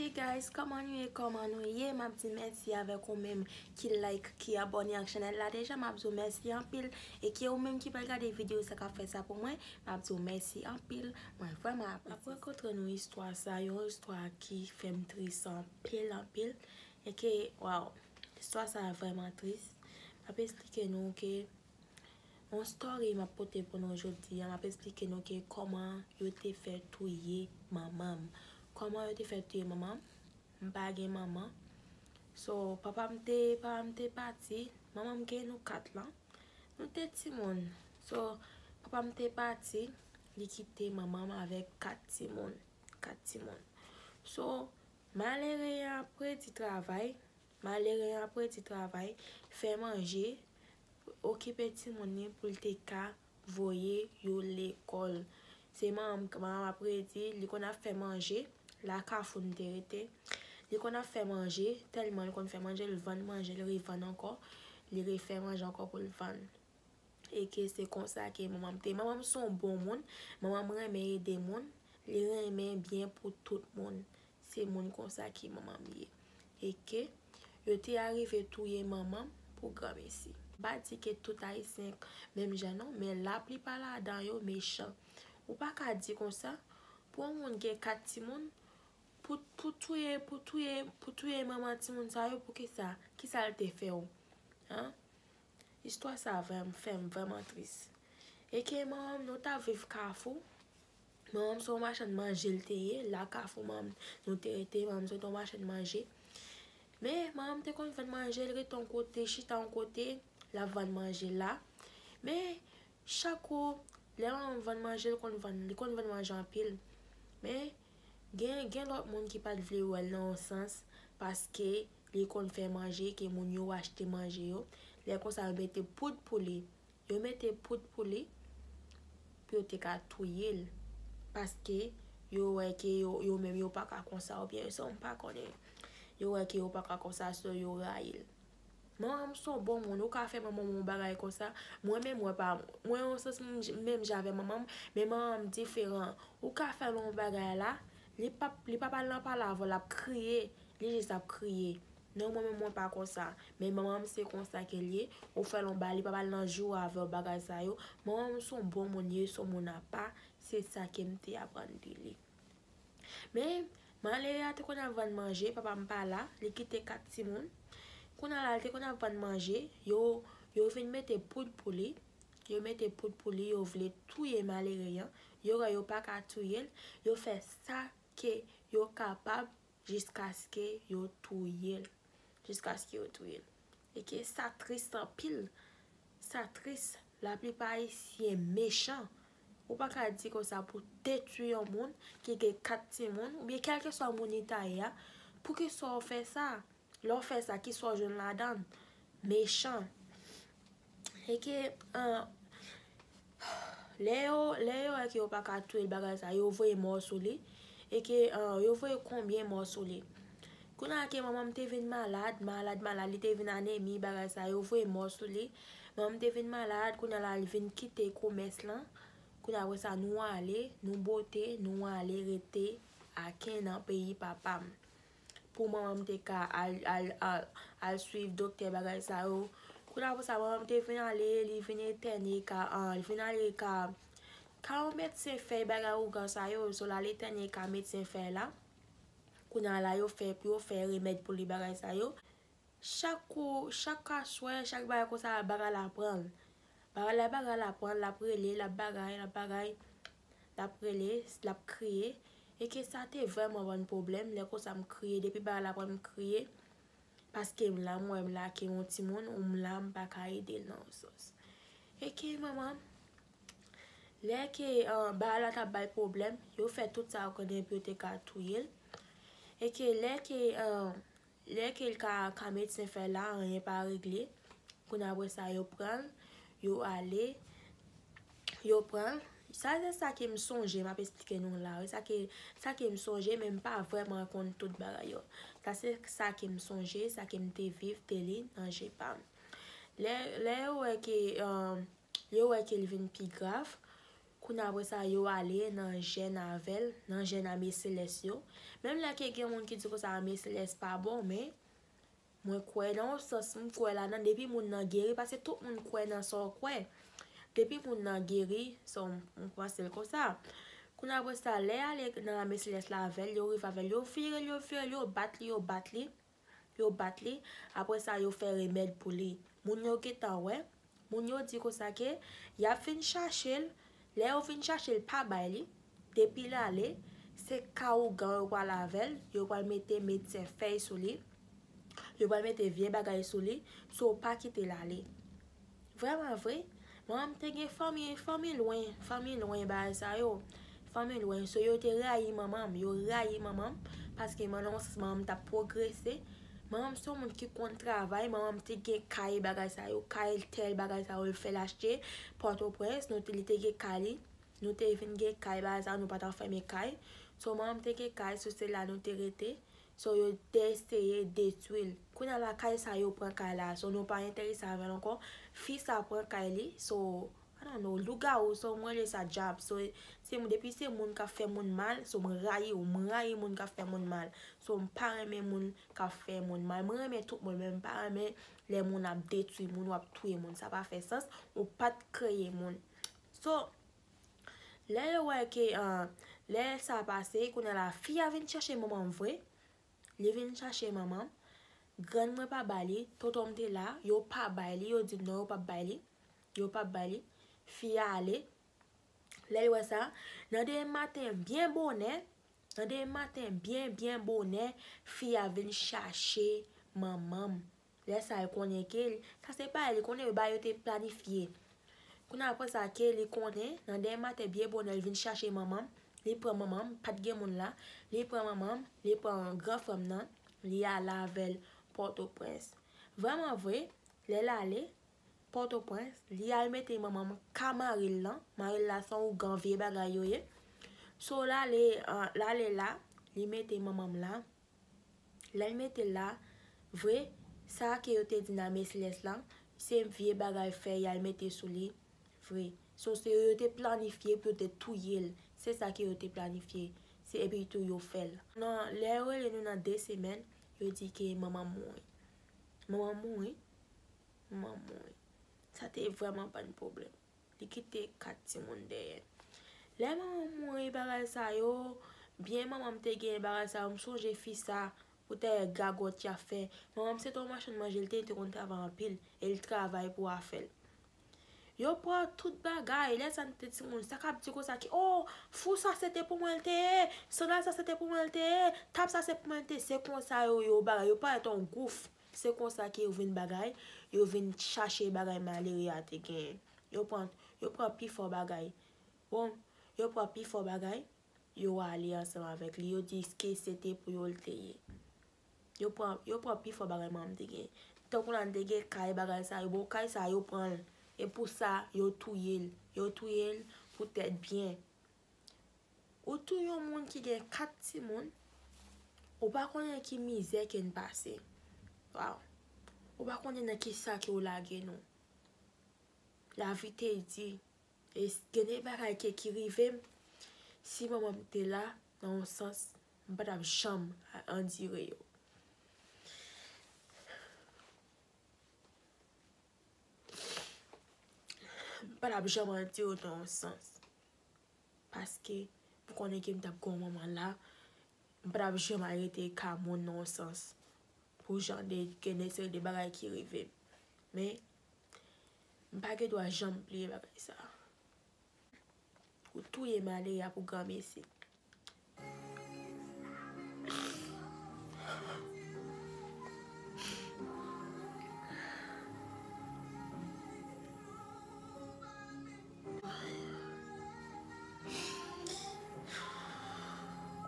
Hey guys, comment vous y m'a dit merci avec vous même qui like, qui abonne à la chaîne là déjà m'a dit merci en pile et qui ou même qui peut regarder vidéo ça fait ça pour moi m'a dit merci en pile moi vraiment après contre nous histoire ça une histoire qui fait me triste en pile et que wow l'histoire ça vraiment triste m'a expliquer nous que mon story m'a porté pour nous aujourd'hui m'a expliquer nous que comment yo te fait tuer maman. Comment yo te fait tuer maman? M'pa gen maman. So papa m'te parti. Maman m'gen nous 4 là. Nous te ti moun. So papa m'te parti. Li quitté maman avec 4 ti moun. 4 ti moun. So malheureux après du travail. Fait manger. Occuper ti moun ni pour te ka voyer yo l'école. C'est maman après dit li qu'on a fait manger. La cafoune terete. Li qu'on a fait manger, tellement qu'on fait manger, le vend manger, le revend encore, le refait manger encore pour le vendre. Et que c'est comme ça que maman son bon monde, maman aime aider monde, li aime bien pour tout le monde. C'est monde comme ça qui maman lié. Et que yo te arrivé touyer maman pour grand ici. Pas dit que tout haïtien même non, mais la plupart là dans yo méchant. Ou pas qu'à dire comme ça, pour un monde qui a 4 ti moun pour tuer maman ti moun sa yo pour que ça qui ça te fait ou hein histoire ça vraiment triste et que maman nous ta vivre Carrefour maman son machin manger le té la Carrefour maman nous té maman son ton machin manger mais maman te kon fait manger le ton côté chita ton côté la vendre manger là mais chaque jour les maman vendre manger kon vendre manger en pile mais gen l'autre monde qui pas vle ou dans sens parce que les kon fait manger que moun yo acheter manger yo les kon ça mettre poudre pour lui yo mette poudre pour lui puis te ka touyer parce que yo ouais que yo même yo pas ka comme ça ou bien ça on pas connaît yo ouais que yo pas ka comme ça so yo rail moi son bon moun ou ka fait maman mon bagay comme ça moi même moi pas moi en sens même j'avais maman mais maman différent ou ka fait mon bagay là les papa n'ont pas la voix la crier les juste a crier non moi pas comme ça mais maman c'est comme ça qu'elle est ou fait l'on ba les papa n'en joue avec bagay ça yo maman son bon mon son mon a pas c'est ça qui me apprendre de mais malé te qu'on a vendre manger papa me pas là il quitter 4 ti moun qu'on a là te qu'on a vendre manger yo vinn mettre poudre pour lui yo mette poudre pour lui yo vle touyer malé yo pas ka touyer yo fait ça que yo capable jusqu'à ce que yo touyer et que ça triste en pile ça triste la plupart ici méchant ou pas qu'à dire comme ça pour détruire un monde qui a 4 ti moun ou bien quel que soit mon état pour que soit fait ça leur fait ça qui soit jeune là-dedans méchant et que Léo qui yo pas ka touyer bagay ça yo voye morceau et que yo voye combien morceau Kona ke maman te vin malade li te vin anémie bagay ça yo voye morceau maman te vin malade kona la vin quitter commerce là kona we ça nous aller nous beauté nous aller rester à Ken dans pays papa pour maman te ka al suivre docteur bagay ça yo kona we ça maman te vin aller li vin éterner ka li vin aller ka quand médecin fait bagay ou gan ça yo so la l'éterner ka médecin fait là kona la yo fait pour faire remède pour les bagay ça yo chaque soir chaque bagay comme ça bagay la prendre la prele la bagay la prele la crier et que ça t'est vraiment un problème les comme ça me crier depuis bagay la prendre me crier parce que là moi là qui mon petit monde on là pas ka aider non sens et que maman les que bagay la ta bay problème yo fait tout ça connaît pour te ka touyer et que les que ka médecin fait là rien pas réglé qu'on après ça yo prend yo aller yo prend ça c'est ça qui me songe m'a expliquer nous là ça qui me songe même pas vraiment compte tout bagay ça c'est ça qui me songe ça qui me te vivre télé dans j'ai pas les ouais que yo ouais qu'il vient plus grave Koun apre sa yo ale nan jen avel, nan jen ame Céleste yo. Même là que gen moun ki di ko sa ame Céleste pas bon, mais moi kwe nan sens m kwe la nan depuis moun nan guéri parce que tout moun kwe nan son kwe. Depuis moun nan guéri, son m pense comme ça. Koun apre sa le ale nan ame Céleste la avel, yo rive avel, yo fire, yo bat li, après ça yo fait remède pour li. Moun yo getan ouais, moun yo di ko sa ke, ya fin chercher. Le yo fin chercher pa bay li, depuis là ale, c'est ka ou gan yo kwa lavel, yo kwa mette médecin feuille sou li, yo kwa mette vie bagay sou li, so pas quitter l'aller. Vraiment vrai, moi te gen famille loin ba sa yo. Famille loin, so yo te rayi maman, parce que maman t'a progressé. Maman son moun ki kon travail, maman te gen kay bagay sa yo, kay tel bagay sa yo le fait l'acheter Port-au-Prince, nous te li te gen kay, nous te fin gen kay bagay sa nous pas ta fermer kay. So maman te gen kay, so c'est là nous te rete. So yo te essayer détruire. Kouna la kay sa yo prend kay la, so nous pas intéressé avec encore. Fils sa prend kay li, so I don't know, luga ou so moi le sa job. So c'est depuis c'est moun ka fait moun mal, so m'rayi moun ka fait moun mal. So m'pa reme moun ka fait moun mal. M'reme tout moun, même pas reme les moun ap détruit moun ou ap tuer moun. Ça pas fait sens ou pas créer moun. So là ouais que là ça passé qu'on a la fille a vinn chercher maman vrai. Li vinn chercher maman. Grand moi pas bali, tonton te là, yo pas bali, yo dit non, yo pas bali. Fille aller. Là ouais ça, dans des matins bien bonnet, bien bonnet, fille a vinn chercher maman. Là ça connaît que ça c'est pas elle connaît ba yo te planifié. Qu'on après ça que li connaît dans des matins bien bonnet, elle vinn chercher maman. Li prend maman, pas de gen moun là. Li prend maman, li prend grand femme nan, li a lavel Port-au-Prince. Vraiment vrai, les là aller Port-au-Prince, li a mette maman Camaril là, Maril là son ou grand vieux bagay yo ye. So là li mette maman là. Là il mette là, vrai, ça que yo te dit na mes Céleste là, c'est vieux bagay fait, il mette sous li, vrai. So c'est yo te planifié pour te touyer. C'est ça que yo te planifié. C'est et puis tout yo fait. Non, les nous dans 2 semaines, yo dit que maman mouri. Ça t'est vraiment pas un problème. Li quitte 4 ti moun derrière. Les maman mouri bagay sa yo, bien maman te gen bagay sa, me songe fils ça pour te gagot ya fait. Maman c'est ton machin manger, il te kon travail en pile, il travaille pour faire. Yo prend tout bagay, les ça te ti moun, ça cap di ko ça ki oh, fou ça c'était pour moi te, ça c'était pour moi te, tap ça c'est pour moi te, c'est comme ça yo bagay, yo pas ton gouffre. C'est comme ça que yo vinn bagay, yo vinn chercher bagay malheureux a te gen. Yo prend pi fort bagay. Bon, yo prend pi fort bagay, yo aller ensemble avec lui, yo dit que c'était pour yo le te. Yo prend pi fort bagay mam te gen. Tant qu'on a te gen kay bagay ça, yo bon kay ça yo prend. Et pour ça, yo touye pour être bien. Ou tout yon moun qui gen 4 ti moun, ou pas connait qui misère qui passe. Wow. Ou pas connait qui ça qui ou lage non. La vie te dit, et gen des bagay qui rive, si maman te là, dans un sens, m'pa t'a chambre en dire yo. Pas la jamais dire dans un sens parce que pour qu'on ait qu'un gon maman là pas jamais arrêter ka mon dans un sens pour genre de connaître des bagages qui arrivent mais pas que doit jamais plier bagay ça ou tout est malé pour grand merci.